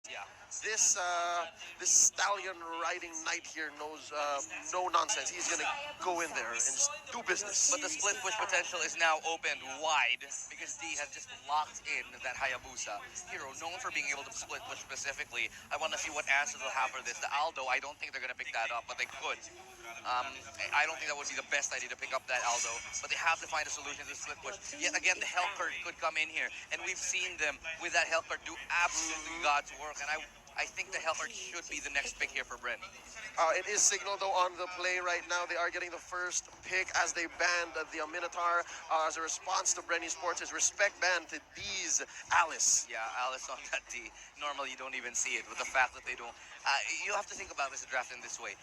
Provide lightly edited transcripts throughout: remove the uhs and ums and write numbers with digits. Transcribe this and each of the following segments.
Yeah. This stallion riding knight here knows no nonsense. He's gonna go in there and just do business. But the split push potential is now opened wide because D has just locked in that Hayabusa hero, known for being able to split push specifically. I want to see what answers they'll have for this. The Aldo, I don't think they're going to pick that up, but they could. I don't think that would be the best idea to pick up that Aldo, but they have to find a solution to the split push. Yet again, the Hellcurt could come in here, and we've seen them with that Hellcurt do absolutely God's work, and I think the Hellcurt should be the next pick here for Bren. It is Cignal though on the play right now. They are getting the first pick as they banned the Minotaur as a response to Bren Esports' respect ban to D's Alice. Yeah, Alice on that D. Normally you don't even see it, but the fact that they don't... you have to think about this draft in this way.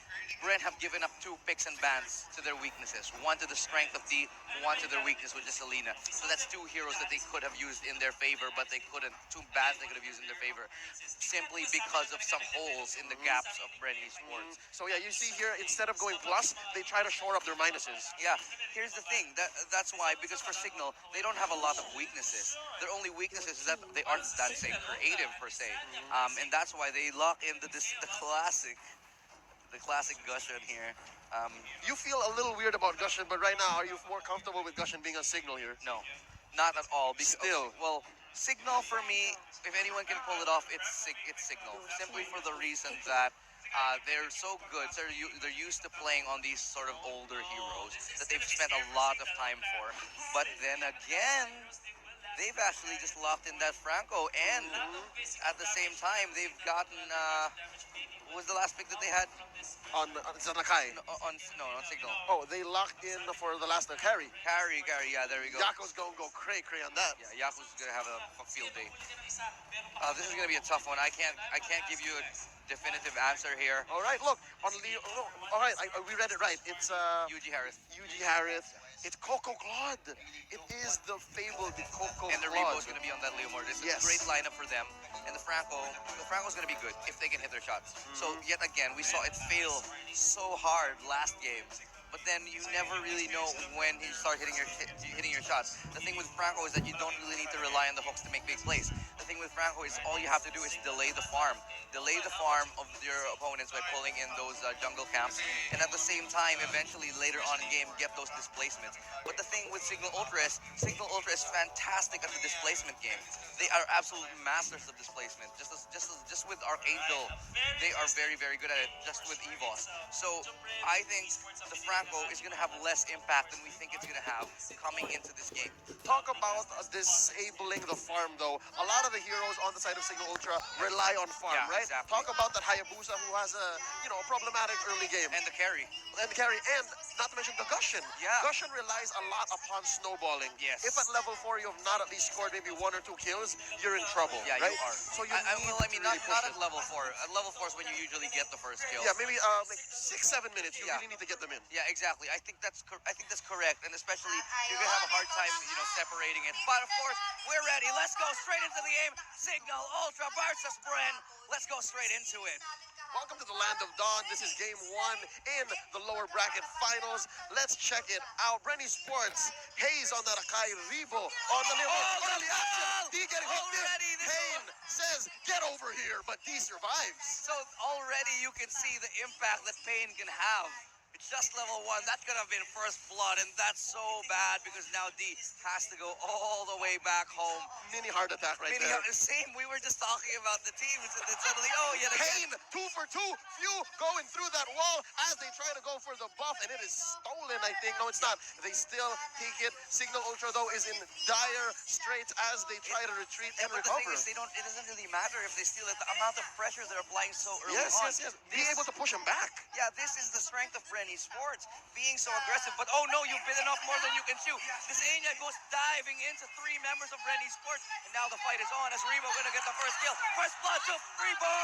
Bren have given up 2 picks and bans to their weaknesses. One to the strength of D, one to their weakness, which is Selena. So that's 2 heroes that they could have used in their favor, but they couldn't. 2 bans they could have used in their favor, simply because of some holes in the gaps of Bren Esports. So yeah, you see here, instead of going plus, they try to shore up their minuses. Yeah, here's the thing. That's why, because for Cignal, they don't have a lot of weaknesses. Their only weaknesses is that they aren't that same creative per se, and that's why they lock in the classic Gushon here. You feel a little weird about Gushon, but right now, are you more comfortable with Gushon being a Cignal here? No, not at all. Because, Still. well, Cignal for me, if anyone can pull it off, it's Cignal. Simply for the reason that they're so good. They're used to playing on these sort of older heroes that they've spent a lot of time for. But then again, they've actually just locked in that Franco, and at the same time, they've gotten. What was the last pick that they had? On Zanakai. No, on Cignal. Oh, they locked in for the last carry. Carry, yeah, there we go. Yako's gonna go cray on that. Yeah, Yaku's gonna have a field day. This is gonna be a tough one. I can't give you a definitive answer here. All right, look on Leo. No, all right, we read it right. It's Yuji Harris. Yuji Harris. It's Coco Claude. It is the fabled Coco And the Claude. Rebo's going to be on that Leomord. This is Yes. a great lineup for them. And the Franco's going to be good if they can hit their shots. So yet again, we saw it fail so hard last game. But then you never really know when you start hitting your shots. The thing with Franco is that you don't really need to rely on the hooks to make big plays. The thing with Franco is all you have to do is delay the farm. Delay the farm of your opponents by pulling in those jungle camps. And at the same time, eventually later on in game, get those displacements. But the thing with Cignal Ultra is fantastic at the displacement game. They are absolute masters of displacement. Just with Archangel, they are very, very good at it, just with EVOS. So I think the Franco is going to have less impact than we think it's going to have coming into this game. Talk about disabling the farm, though. A lot of the heroes on the side of Cignal Ultra rely on farm, Yeah, right? exactly. Talk about that Hayabusa who has a problematic early game. And the carry. And carry, and not to mention the Gushon. Yeah. Gushon relies a lot upon snowballing. Yes. If at level 4 you have not at least scored maybe 1 or 2 kills, you're in trouble. Yeah, right? you are. So you not push at level 4. At level 4 is when you usually get the first kill. Yeah, maybe like 6-7 minutes. You really need to get them in. Yeah, exactly. I think that's correct, and especially you're gonna have a hard time, separating it. But of course, we're ready. Let's go straight into the game. Cignal Ultra versus Bren. Let's go straight into it. Welcome to the Land of Dawn. This is game 1 in the lower bracket finals. Let's check it out. Bren Esports, Hayes on that Akai, Rebo on the little early action. D getting hooked Already, in. Payne says, get over here, but D survives. So already you can see the impact that Payne can have. It's just level 1. That could have been first blood, and that's so bad because now D has to go all the way back home. Mini heart attack right there. Same. We were just talking about the teams, and then suddenly, yet Payne, again. 2 for 2. Few going through that wall as they try to go for the buff, and it is stolen, I think. No, it's not. They still take it. Cignal Ultra, though, is in dire straits as they try to retreat and But recover. the thing is, it doesn't really matter if they steal it. The amount of pressure they're applying so early on. Yes. Be able to push him back. Yeah, this is the strength of Bren Esports, being so aggressive. But oh no, you've bitten off more than you can chew. This Enya goes diving into 3 members of Bren Esports, and now the fight is on as Rebo gonna get the first kill. First blood to Rebo!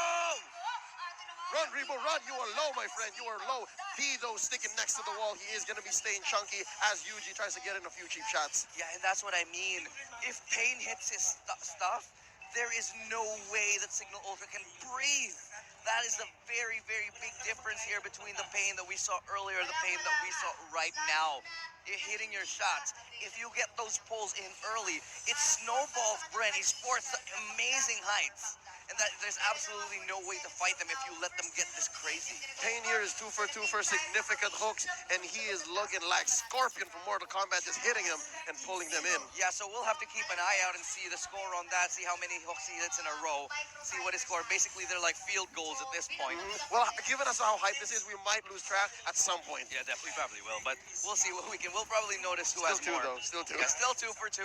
Run, Rebo, run. You are low, my friend. You are low. D, though, sticking next to the wall. He is going to be staying chunky as Yuji tries to get in a few cheap shots. Yeah, and that's what I mean. If Payne hits his stuff, there is no way that Cignal Ultra can breathe. That is a very, very big difference here between the Payne that we saw earlier and the Payne that we saw right now. You're hitting your shots. If you get those pulls in early, it snowballs Bren Esports to amazing heights. and that there's absolutely no way to fight them if you let them get this crazy. Pain here is 2 for 2 for significant hooks, and he is looking like Scorpion from Mortal Kombat, just hitting him and pulling them in. Yeah, so we'll have to keep an eye out and see the score on that, see how many hooks he hits in a row, see what his score. Basically, they're like field goals at this point. Well, given us how hype this is, we might lose track at some point. Yeah, definitely, probably will. But we'll see what we can. We'll probably notice who Still has two, more. though. Still two. Yeah, still 2 for 2.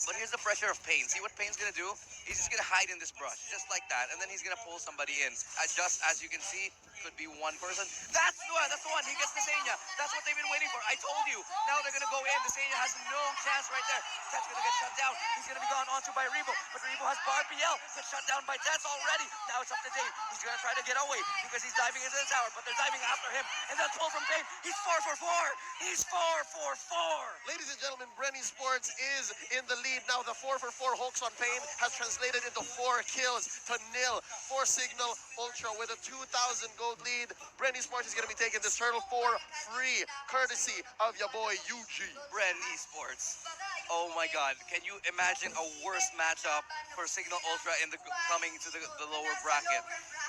But here's the pressure of Pain. See what Pain's gonna do? He's just gonna hide in this brush, just like that, and then he's gonna pull somebody in. Just as you can see, could be one person. That's the one. He gets Desenia. That's what they've been waiting for. I told you. Now they're gonna go in. Desenia has no chance right there. Tet's gonna get shut down. He's gonna be gone onto by Rebo, but Rebo has Barbiel. Gets shut down by Tet already. Now it's up to Dave. He's gonna try to get away because he's diving into the tower, but they're diving after him, and they'll pull from Pain. He's 4 for 4. He's 4 for 4. Ladies and gentlemen, Bren Esports is in the lead now. The 4 for 4 hooks on Pain has translated into 4 kills to nil for Cignal Ultra with a 2,000 gold lead. Bren Esports is going to be taking this turtle for free, courtesy of your boy UG. Bren Esports. Oh my God! Can you imagine a worse matchup for Cignal Ultra in the coming to the lower bracket?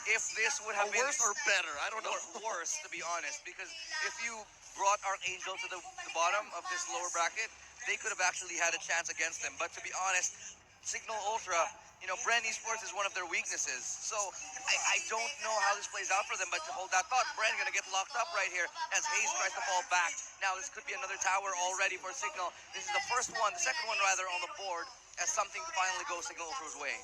If this would have been Worse or better, I don't know. worse, to be honest, because if you brought Archangel to the bottom of this lower bracket, they could have actually had a chance against them. But to be honest, Cignal Ultra, you know, Bren Esports is one of their weaknesses. So I don't know how this plays out for them, but to hold that thought, Bren gonna get locked up right here as Hayes tries to fall back. Now this could be another tower already for Cignal. This is the second one rather on the board, as something finally goes Cignal Ultra's way.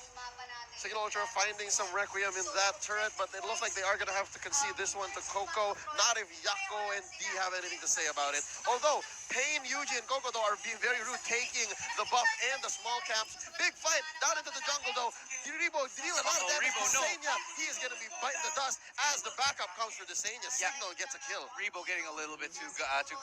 Cignal Ultra finding some Requiem in that turret, but it looks like they are going to have to concede this one to Coco. Not if Yako and D have anything to say about it. Although, Pain, Yuji, and Coco, though, are being very rude, taking the buff and the small caps. Big fight down into the jungle, though. Rebo dealing a lot of damage to Desenia. He is going to be biting the dust as the backup comes for Desenia. Cignal gets a kill. Rebo getting a little bit too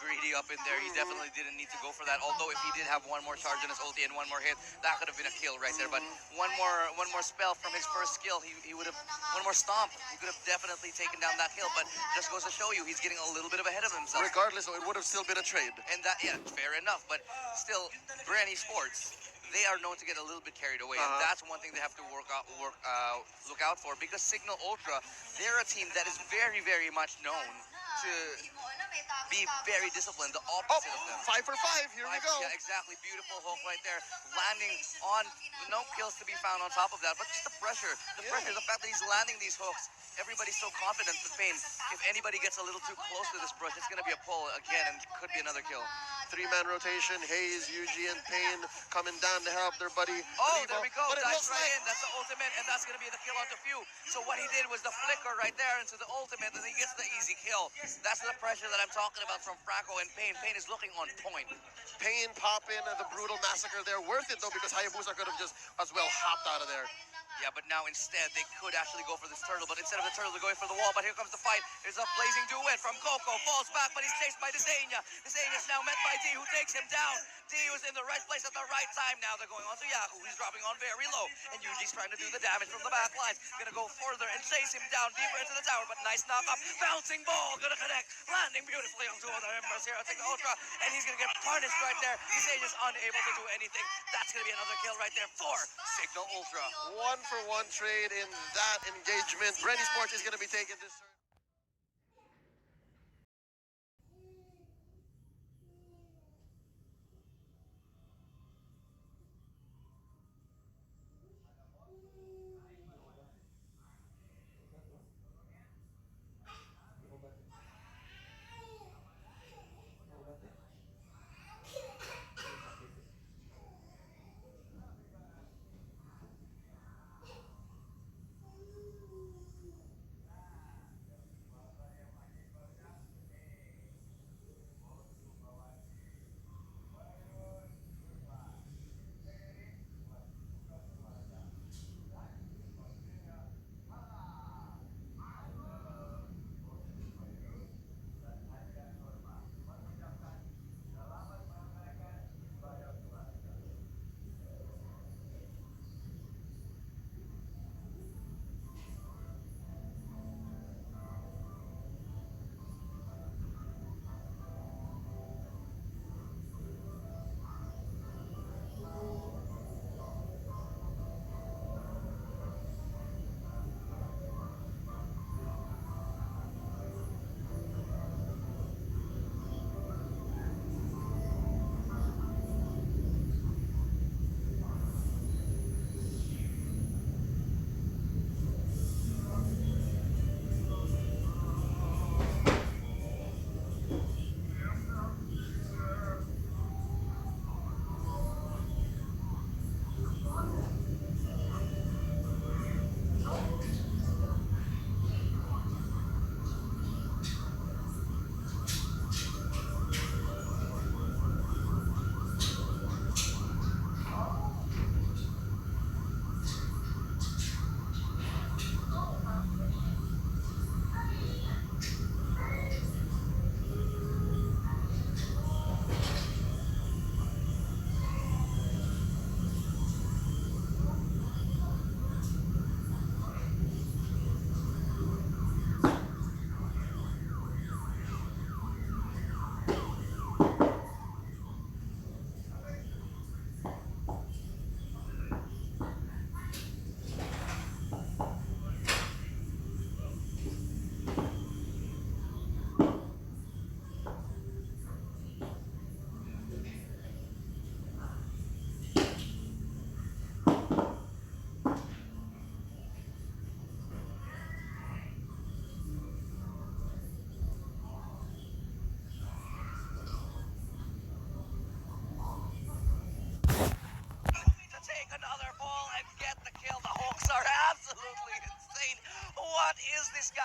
greedy up in there. He definitely didn't need to go for that. Although if he did have one more charge in his ulti and one more hit, that could have been a kill right there. But one more spell from his first skill, he would have, one more stomp, he could have definitely taken down that kill. But just goes to show you, he's getting a little bit of ahead of himself. Regardless, though, it would have still been a trade. And that, yeah, fair enough. But still, Bren Esports, they are known to get a little bit carried away, and that's one thing they have to look out for, because Cignal Ultra, they're a team that is very, very much known to be very disciplined, the opposite of them. 5 for 5, here we go. Yeah, exactly. Beautiful hook right there. Landing on, no kills to be found on top of that, but just the pressure, the fact that he's landing these hooks. Everybody's so confident with Pain. If anybody gets a little too close to this brush, it's going to be a pull again, and could be another kill. 3-man rotation, Hayes, Yuji, and Pain coming down to help their buddy. Oh, Rebo. there we go. But it Dives looks right like in. That's the ultimate, and that's going to be the kill onto Few. So what he did was the flicker right there into the ultimate, and he gets the easy kill. That's the pressure that I'm talking about from Franco and Pain. Pain is looking on point. Pain popping the brutal massacre there. Worth it, though, because Hayabusa could have just as well hopped out of there. Yeah, but now instead they could actually go for this turtle, but instead of the turtle, they're going for the wall. But here comes the fight. There's a blazing duet from Coco. Falls back, but he's chased by Desenia. Desenia's now met by D, who takes him down. D was in the right place at the right time. Now they're going on to Yahoo. He's dropping on very low, and Yuji's trying to do the damage from the back lines. Gonna go further and chase him down deeper into the tower, but nice knock up. Bouncing ball, gonna connect. Landing beautifully onto other members here. I think the Ultra, and he's gonna get punished right there. Desenia's unable to do anything. That's gonna be another kill right there for Cignal Ultra. 1-for-1 trade in that engagement. Bren Esports is going to be taking this.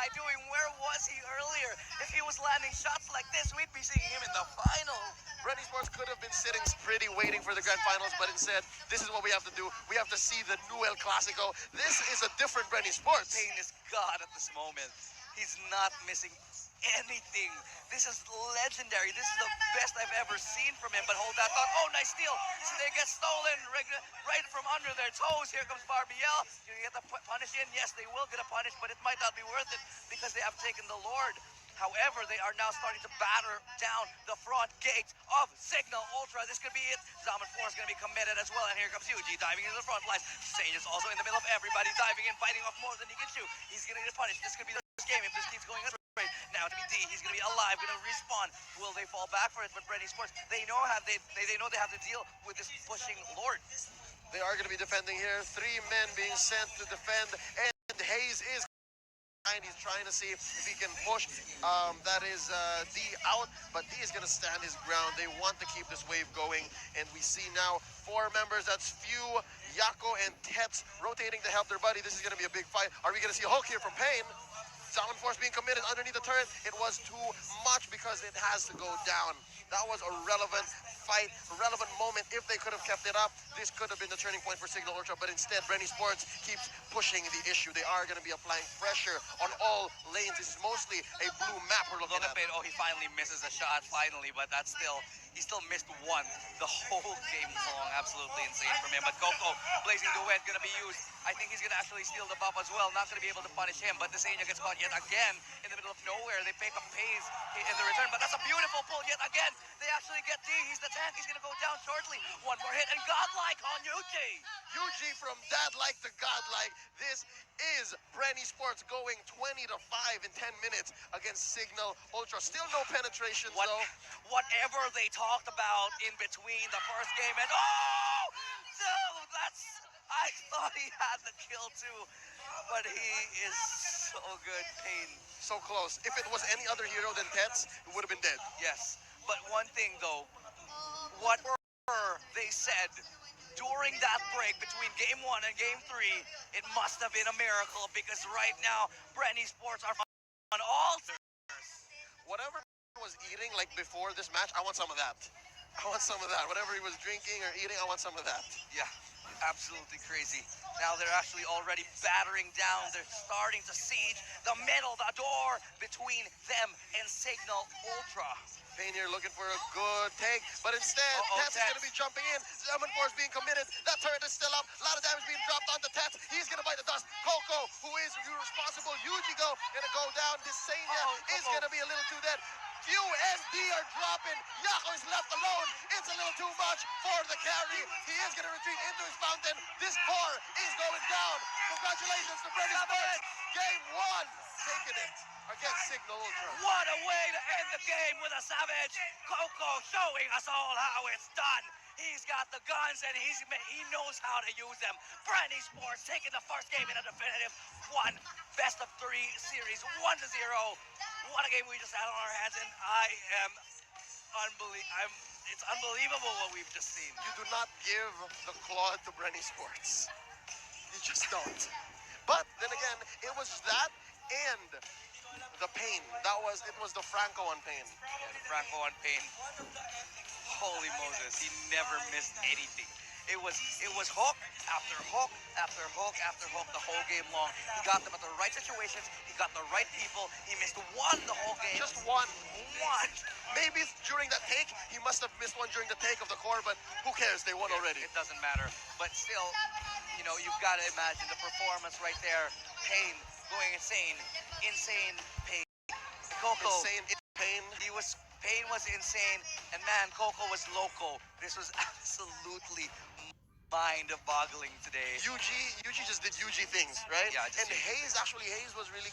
guy doing? Where was he earlier? If he was landing shots like this, we'd be seeing him in the finals. Bren Esports could have been sitting pretty waiting for the grand finals, but instead, this is what we have to do. We have to see the new El Clasico. This is a different Bren Esports. Pain is God at this moment. He's not missing anything. This is legendary. This is the best I've ever seen from him. But hold that thought. Oh, nice steal. So they get stolen right from under their toes. Here comes Barbiel. You get the punish in. Yes, they will get a punish, but it might not be worth it because they have taken the Lord. However, they are now starting to batter down the front gate of Cignal Ultra. This could be it. Zaman 4 is going to be committed as well. And here comes Yuji diving into the front lines. Sage is also in the middle of everybody, diving in, fighting off more than he can chew. He's going to get punished. This could be the first game if this keeps going on. Now to be D, he's going to be alive, going to respawn. Will they fall back for it? But Bren Esports, they know they have to deal with this pushing Lord. They are going to be defending here. 3 men being sent to defend, and Hayes is he's trying to see if he can push that is D out, but D is going to stand his ground. They want to keep this wave going, and we see now 4 members. That's Few, Yako, and Tets rotating to help their buddy. This is going to be a big fight. Are we going to see Hulk here from Pain? Zaman Force being committed underneath the turret. It was too much because it has to go down. That was a relevant fight, a relevant moment. If they could have kept it up, this could have been the turning point for Cignal Ultra, but instead, Bren Esports keeps pushing the issue. They are going to be applying pressure on all lanes. This is mostly a blue map we're looking at. Oh, he finally misses a shot, finally, but that's still, he still missed one the whole game long. Absolutely insane from him. But Coco, Blazing Duet, going to be used. I think he's going to actually steal the buff as well. Not going to be able to punish him, but Desenia gets caught yet again in the middle of nowhere. They pick up Pace in the return, but that's a beautiful pull yet again. They actually get D. He's the tank. He's going to go down shortly. One more hit, and godlike on Yuji. Yuji from Dadlike to Godlike. This is Bren Esports going 20-5 in 10 minutes against Cignal Ultra. Still no penetrations, though. Whatever they talked about in between the first game and oh, no, I thought he had the kill too, but he is so good. Pain. So close. If it was any other hero than Tets, it would have been dead. Yes, but one thing though, whatever they said during that break between Game 1 and Game 3, it must have been a miracle because right now, Bren Esports are on all altars. Whatever was eating like before this match, I want some of that. I want some of that. Whatever he was drinking or eating, I want some of that. Yeah, absolutely crazy. Now they're actually already battering down. They're starting to siege the middle, the door between them and Cignal Ultra. Pain here looking for a good take, but instead, Tats is going to be jumping in. Zaman Force being committed. That turret is still up. A lot of damage being dropped onto Tats. He's going to bite the dust. Coco, who is responsible, Yujigo, going to go down. Desenia is going to be a little too dead. Few and D are dropping. Yako is left alone. It's a little too much for the carry. He is going to retreat into his fountain. This core is going down. Congratulations to Bren Esports. Game 1, taking it against Cignal Ultra. What a way to end the game with a savage. Coco showing us all how it's done. He's got the guns and he knows how to use them. Bren Esports taking the first game in a definitive 1 best of 3 series, 1-0. What a game we just had on our hands, and it's unbelievable what we've just seen. You do not give the claw to Bren Esports. You just don't. But then again, it was that and the Pain. It was the Franco on Pain. Yeah, the Franco on Pain. Holy Moses, he never missed anything. It was hook after hook after hook after hook the whole game long. He got them at the right situations. He got the right people. He missed one the whole game. Just one. Maybe during that take, he must have missed one during the take of the core, but who cares? They won already. It doesn't matter. But still, you know, you've got to imagine the performance right there. Pain going insane. Insane Pain. Coco. Insane Pain. Pain was insane, and man, Coco was loco. This was absolutely mind-boggling today. Yuji just did Yuji things, right? Yeah, and Hayes was really